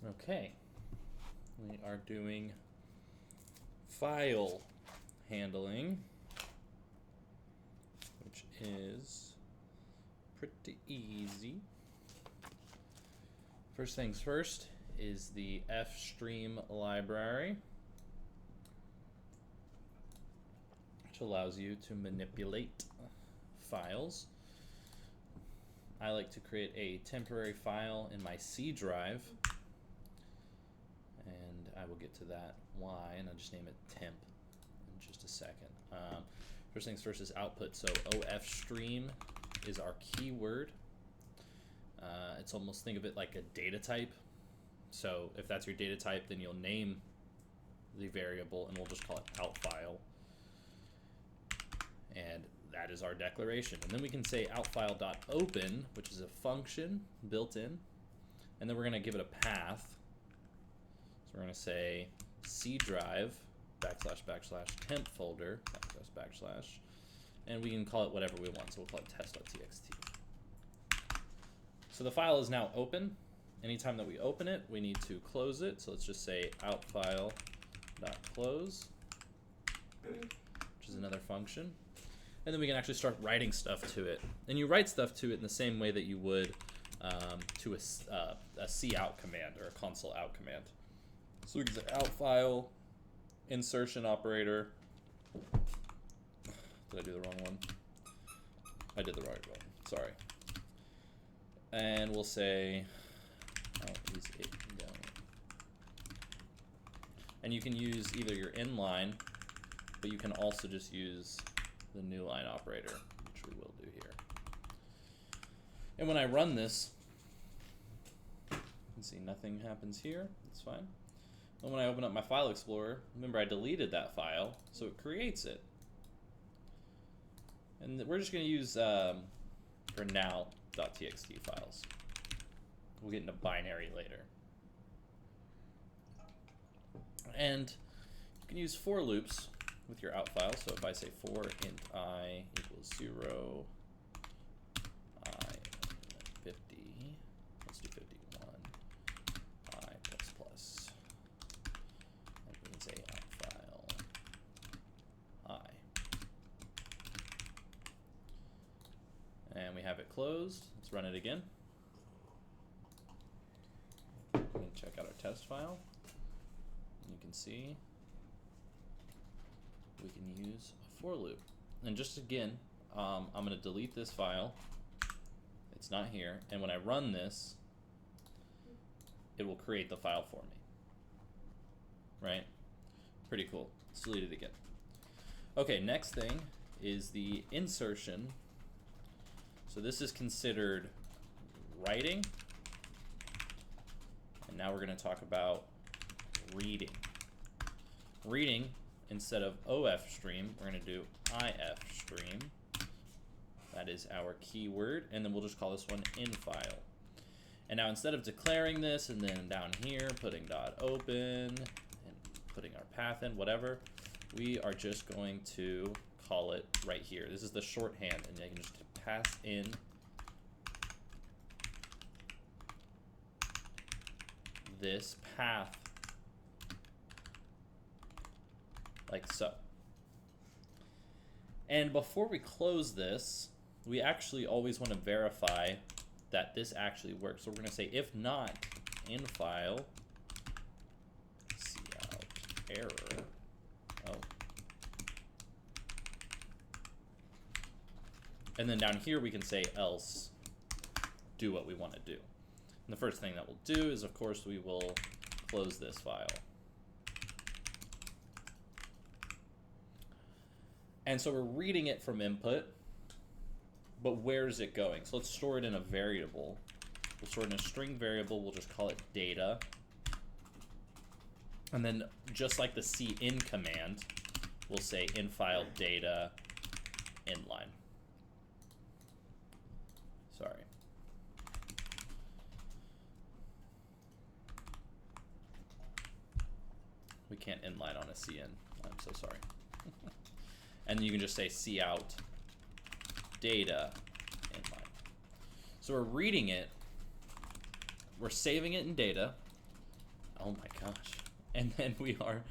Okay, we are doing file handling, which is pretty easy. First things first is the fstream library, which allows you to manipulate files. I like to create a temporary file in my C drive, and I will get to that why, and I'll just name it temp in just a second. First things first is output. So ofstream is our keyword. It's almost, think of it like a data type. So if that's your data type, then you'll name the variable, and we'll just call it outfile. And that is our declaration. And then we can say outfile.open, which is a function built in, and then we're going to give it a path. So we're going to say C drive // temp folder //, and we can call it whatever we want. So we'll call it test.txt. So the file is now open. Anytime that we open it, we need to close it. So let's just say outfile.close, which is another function. And then we can actually start writing stuff to it. And you write stuff to it in the same way that you would to a cout command or a console out command. So we can say outfile, insertion operator. Did I do the wrong one? I did the right one. Sorry. And we'll say, oh, is it going? And you can use either your inline, but you can also just use the new line operator, which we will do here. And when I run this, you can see nothing happens here. That's fine. And when I open up my file explorer, remember I deleted that file, so it creates it. And we're just going to use, for now, .txt files. We'll get into binary later. And you can use for loops with your out file. So if I say for int I equals 0, I 50, let's do 51, I plus plus, and we can say out file I. And we have it closed. Let's run it again. We can check out our test file. You can see we can use a for loop. And just again, I'm going to delete this file. It's not here. And when I run this, it will create the file for me. Right? Pretty cool. Let's delete it again. Okay, next thing is the insertion. So this is considered writing. And now we're going to talk about reading. Reading, instead of ofstream, we're going to do ifstream. That is our keyword, and then we'll just call this one infile. And now instead of declaring this and then down here putting .open and putting our path in, whatever, we are just going to call it right here. This is the shorthand, and I can just pass in this path like so. And before we close this, we actually always want to verify that this actually works. So we're going to say if not infile cout error. Oh. And then down here we can say else do what we want to do. And the first thing that we'll do is, of course, we will close this file. And so we're reading it from input, but where is it going? So let's store it in a variable. We'll store it in a string variable. We'll just call it data. And then just like the cin command, we'll say infile data inline. Sorry. We can't inline on a cin. I'm so sorry. And you can just say cout data inline. So we're reading it, we're saving it in data, Oh my gosh. And then we are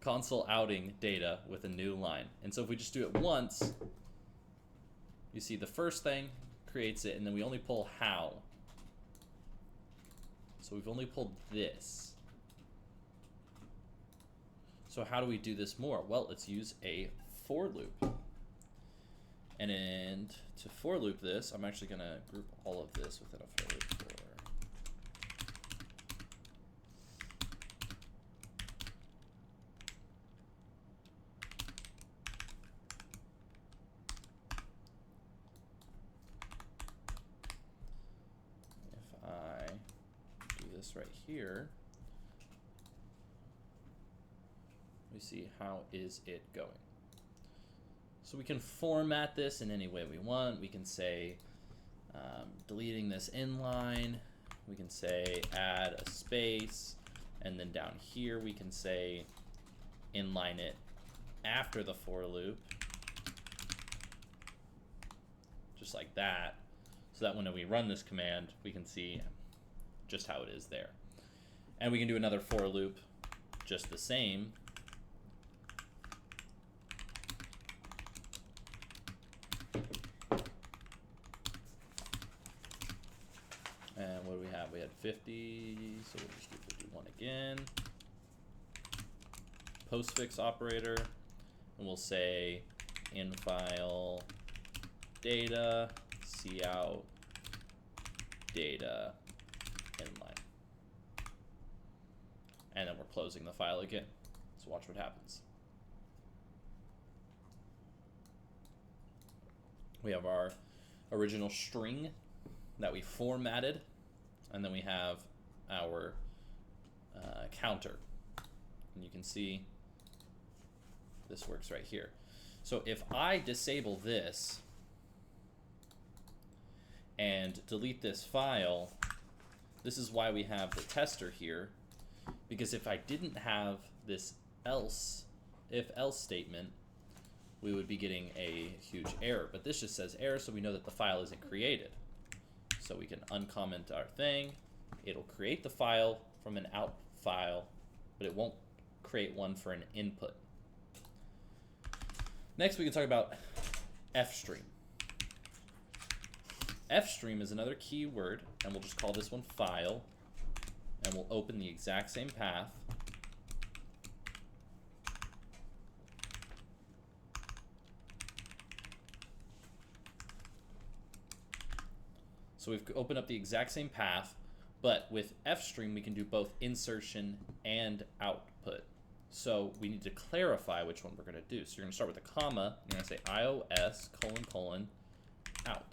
console outing data with a new line. And so if we just do it once, you see the first thing creates it, and then we only pull how. So we've only pulled this. So how do we do this more? Well, let's use a for loop. And to for loop this, I'm actually going to group all of this within a for loop for. If I do this right here, we see how is it going. So we can format this in any way we want. We can say deleting this inline. We can say add a space. And then down here we can say inline it after the for loop. Just like that. So that when we run this command, we can see just how it is there. And we can do another for loop just the same. And what do we have? We had 50, so we'll just do 51 again. Postfix operator, and we'll say in file data, cout data inline. And then we're closing the file again. So watch what happens. We have our original string that we formatted, and then we have our counter. And you can see this works right here. So if I disable this and delete this file, this is why we have the tester here, because if I didn't have this if else statement, we would be getting a huge error. But this just says error, so we know that the file isn't created. So we can uncomment our thing. It'll create the file from an out file, but it won't create one for an input. Next, we can talk about fstream. Fstream is another keyword, and we'll just call this one file, and we'll open the exact same path. So we've opened up the exact same path, but with fstream we can do both insertion and output. So we need to clarify which one we're going to do. So you're going to start with a comma. You're going to say ios : out.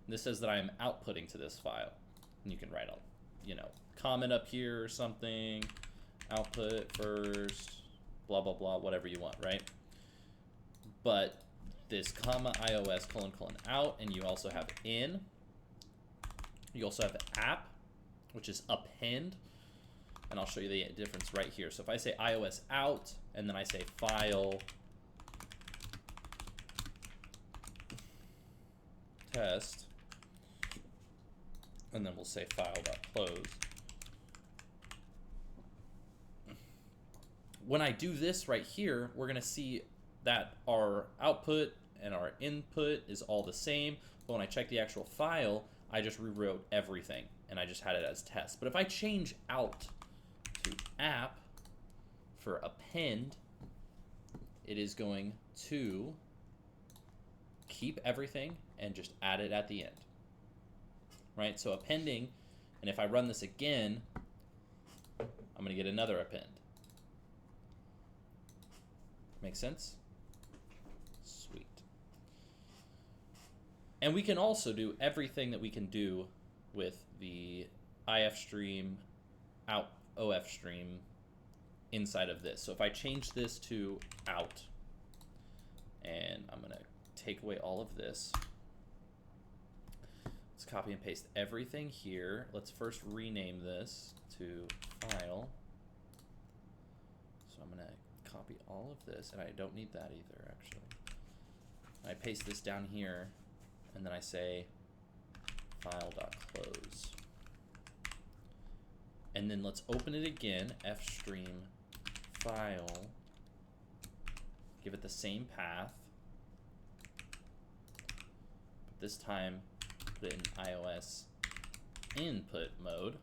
And this says that I am outputting to this file. And you can write a, comment up here or something. Output first, blah blah blah, whatever you want, right? But this comma ios : out, and you also have in. You also have app, which is append, and I'll show you the difference right here. So if I say iOS out, and then I say file test, and then we'll say file.close. When I do this right here, we're gonna see that our output and our input is all the same, but when I check the actual file, I just rewrote everything, and I just had it as test. But if I change out to app for append, it is going to keep everything and just add it at the end, right? So appending, and if I run this again, I'm gonna get another append. Make sense? Sweet. And we can also do everything that we can do with the ifstream, ofstream inside of this. So if I change this to out, and I'm going to take away all of this. Let's copy and paste everything here. Let's first rename this to file. So I'm going to copy all of this, and I don't need that either, actually. I paste this down here. And then I say file.close. And then let's open it again, fstream file, give it the same path. But this time, put it in iOS input mode.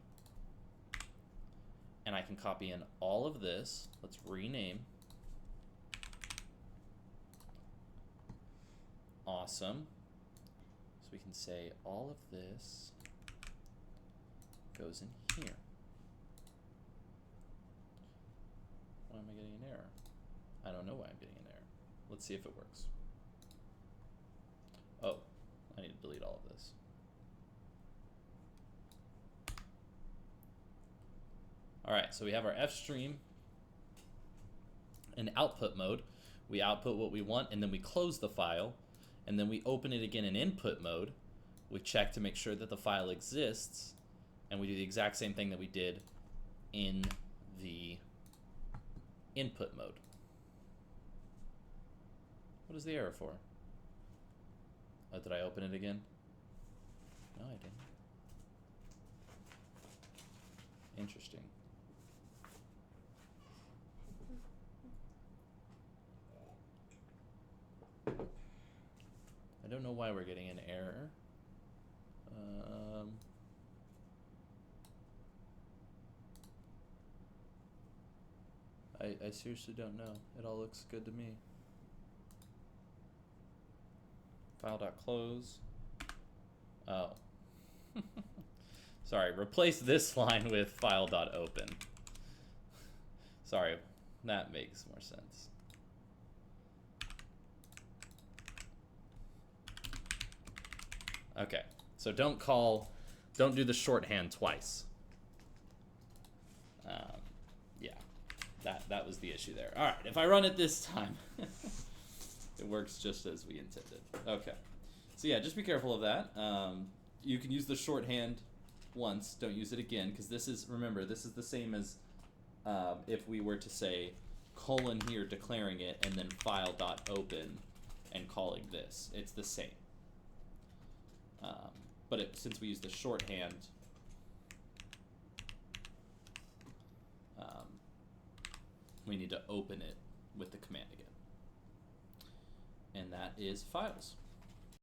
And I can copy in all of this. Let's rename. Awesome. So we can say all of this goes in here. Why am I getting an error? I don't know why I'm getting an error. Let's see if it works. Oh, I need to delete all of this. All right, so we have our fstream in output mode. We output what we want, and then we close the file, and then we open it again in input mode. We check to make sure that the file exists, and we do the exact same thing that we did in the input mode. What is the error for? Oh, did I open it again? No, I didn't. Interesting. I don't know why we're getting an error. I seriously don't know. It all looks good to me. File.close. Oh. Sorry, replace this line with file.open. Sorry, that makes more sense. Okay, so don't do the shorthand twice. Yeah, that was the issue there. All right, if I run it this time, it works just as we intended. Okay, so yeah, just be careful of that. You can use the shorthand once, don't use it again, because this is, remember, this is the same as if we were to say colon here, declaring it, and then file.open and calling this. It's the same. But since we use the shorthand, we need to open it with the command again. And that is files.